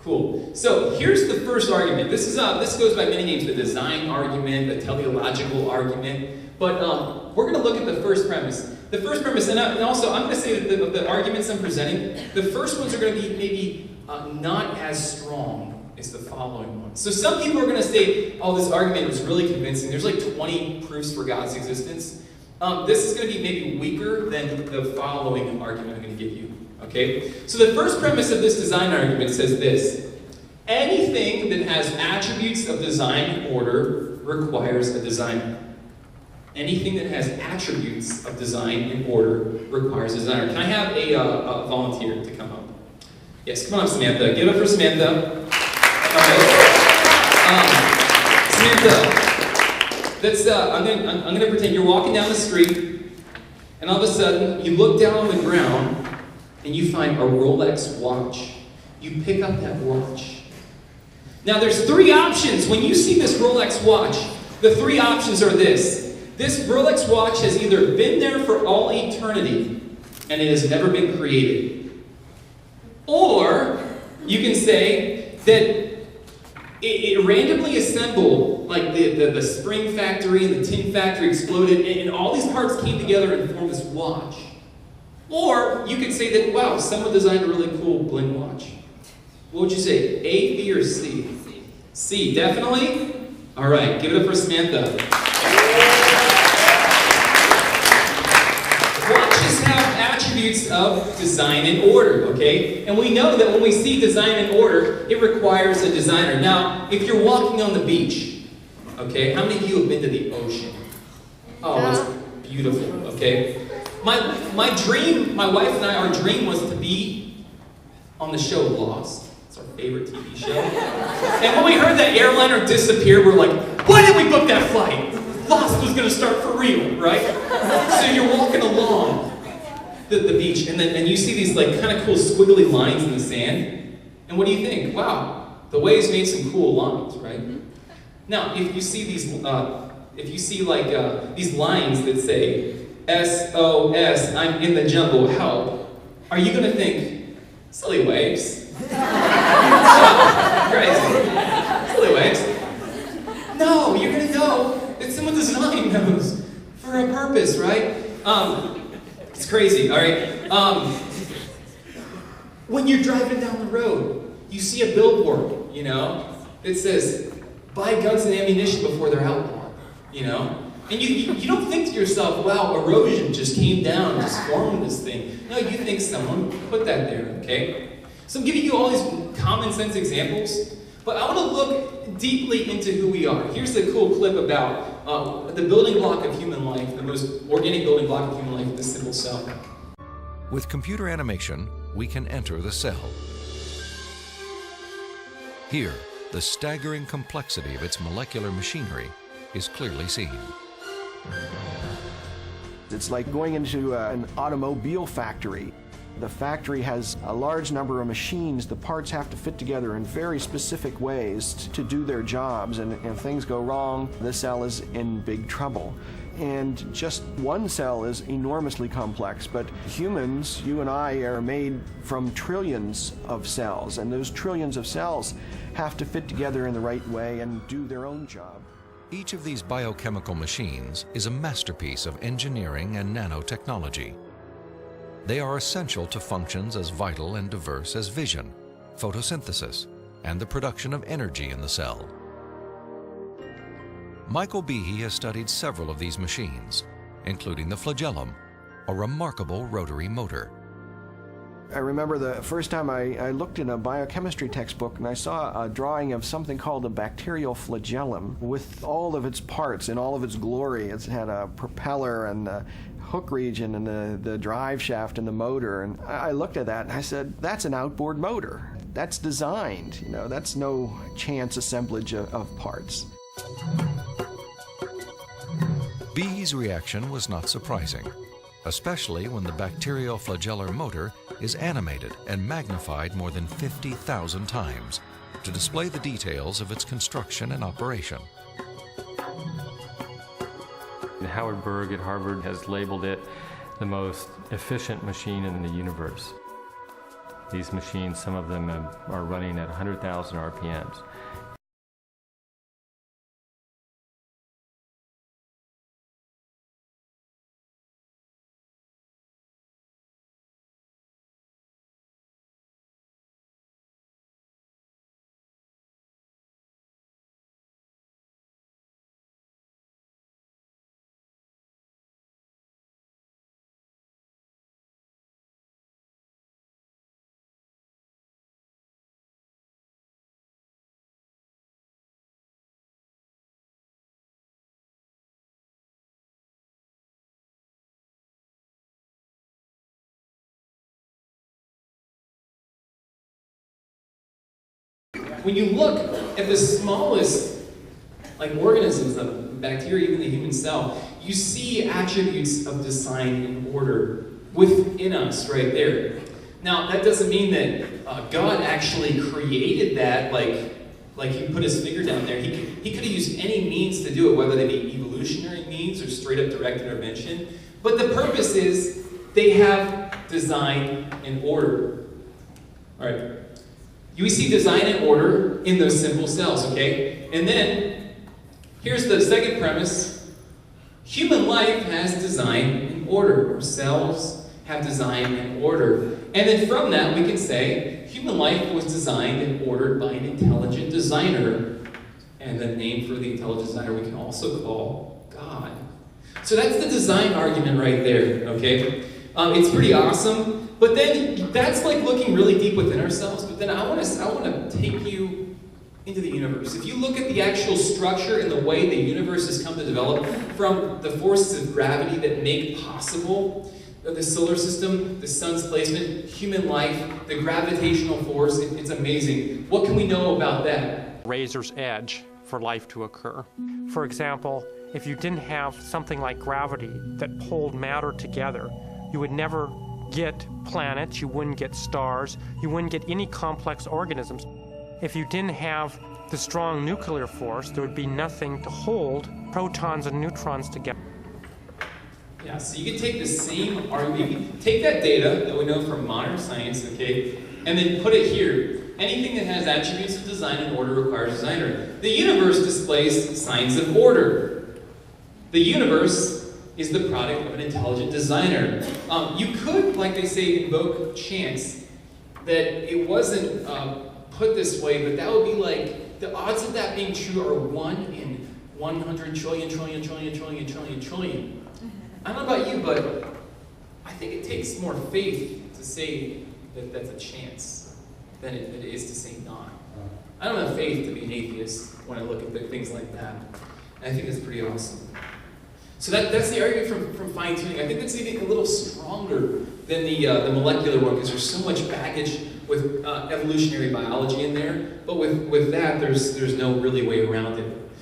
Cool. So here's the first argument. This goes by many names: the design argument, the teleological argument. But we're going to look at the first premise. The first premise, and also I'm going to say that the arguments I'm presenting, the first ones are going to be maybe not as strong as the following ones. So some people are going to say, "Oh, this argument was really convincing. There's like 20 proofs for God's existence." This is going to be maybe weaker than the following argument I'm going to give you. Okay? So the first premise of this design argument says this: anything that has attributes of design and order requires a designer. Anything that has attributes of design and order requires a designer. Can I have a volunteer to come up? Yes, come on up, Samantha. Give it up for Samantha. All right. Samantha, I'm gonna pretend you're walking down the street, and all of a sudden you look down on the ground and you find a Rolex watch. You pick up that watch. Now there's three options when you see this Rolex watch. The three options are this. This Rolex watch has either been there for all eternity and it has never been created. Or you can say that it randomly assembled, like the spring factory and the tin factory exploded, and all these parts came together and formed this watch. Or you could say that, wow, someone designed a really cool bling watch. What would you say, A, B, or C? C, definitely? All right, give it up for Samantha. Watches have attributes of design and order, okay? And we know that when we see design and order, it requires a designer. Now, if you're walking on the beach, okay, how many of you have been to the ocean? Oh, it's beautiful, okay? My dream, my wife and I, our dream was to be on the show Lost. It's our favorite TV show. And when we heard that airliner disappear, we're like, why did we book that flight? Lost was going to start for real, right? So you're walking along the beach, and you see these like kind of cool squiggly lines in the sand. And what do you think? Wow, the waves made some cool lines, right? Now, if you see these, these lines that say SOS, I'm in the jungle, help, are you going to think silly waves? Crazy, silly waves. No, you're going to know that someone designed those for a purpose, right? It's crazy, all right? When you're driving down the road, you see a billboard, you know, that says, buy guns and ammunition before they're outlawed, you know? And you don't think to yourself, wow, erosion just came down and just formed this thing. No, you think someone put that there, okay? So I'm giving you all these common sense examples, but I want to look deeply into who we are. Here's a cool clip about the building block of human life, the most organic building block of human life, the simple cell. With computer animation, we can enter the cell. Here, the staggering complexity of its molecular machinery is clearly seen. It's like going into an automobile factory. The factory has a large number of machines. The parts have to fit together in very specific ways to do their jobs, and if things go wrong, the cell is in big trouble. And just one cell is enormously complex, but humans, you and I, are made from trillions of cells, and those trillions of cells have to fit together in the right way and do their own job. Each of these biochemical machines is a masterpiece of engineering and nanotechnology. They are essential to functions as vital and diverse as vision, photosynthesis, and the production of energy in the cell. Michael Behe has studied several of these machines, including the flagellum, a remarkable rotary motor. I remember the first time I looked in a biochemistry textbook and I saw a drawing of something called a bacterial flagellum with all of its parts in all of its glory. It had a propeller and a hook region and the drive shaft and the motor. And I looked at that and I said, that's an outboard motor. That's designed, you know, that's no chance assemblage of parts. Behe's reaction was not surprising, especially when the bacterial flagellar motor is animated and magnified more than 50,000 times to display the details of its construction and operation. Howard Berg at Harvard has labeled it the most efficient machine in the universe. These machines, some of them are running at 100,000 RPMs. When you look at the smallest organisms, the bacteria, even the human cell, you see attributes of design and order within us right there. Now, that doesn't mean that God actually created that, like he put his finger down there. He could have used any means to do it, whether they be evolutionary means or straight up direct intervention. But the purpose is they have design and order. All right. You see design and order in those simple cells, okay? And then, here's the second premise. Human life has design and order. Our cells have design and order. And then from that, we can say, human life was designed and ordered by an intelligent designer. And the name for the intelligent designer we can also call God. So that's the design argument right there, okay? It's pretty awesome. But then that's like looking really deep within ourselves. But then I want to take you into the universe. If you look at the actual structure and the way the universe has come to develop, from the forces of gravity that make possible the solar system, the sun's placement, human life, the gravitational force, it's amazing. What can we know about that? Razor's edge for life to occur. For example, if you didn't have something like gravity that pulled matter together, you would never get planets, you wouldn't get stars, you wouldn't get any complex organisms. If you didn't have the strong nuclear force, there would be nothing to hold protons and neutrons together. Yeah, so you can take the same argument, you can take that data that we know from modern science, okay, and then put it here. Anything that has attributes of design and order requires a designer. The universe displays signs of order. The universe is the product of an intelligent designer. You could, like they say, invoke chance that it wasn't put this way, but that would be like, the odds of that being true are 1 in 100 trillion, trillion, trillion, trillion, trillion, trillion. I don't know about you, but I think it takes more faith to say that that's a chance than it is to say not. I don't have faith to be an atheist when I look at things like that. And I think that's pretty awesome. So that's the argument from fine-tuning. I think that's even a little stronger than the molecular one, because there's so much baggage with evolutionary biology in there. But with that, there's no really way around it.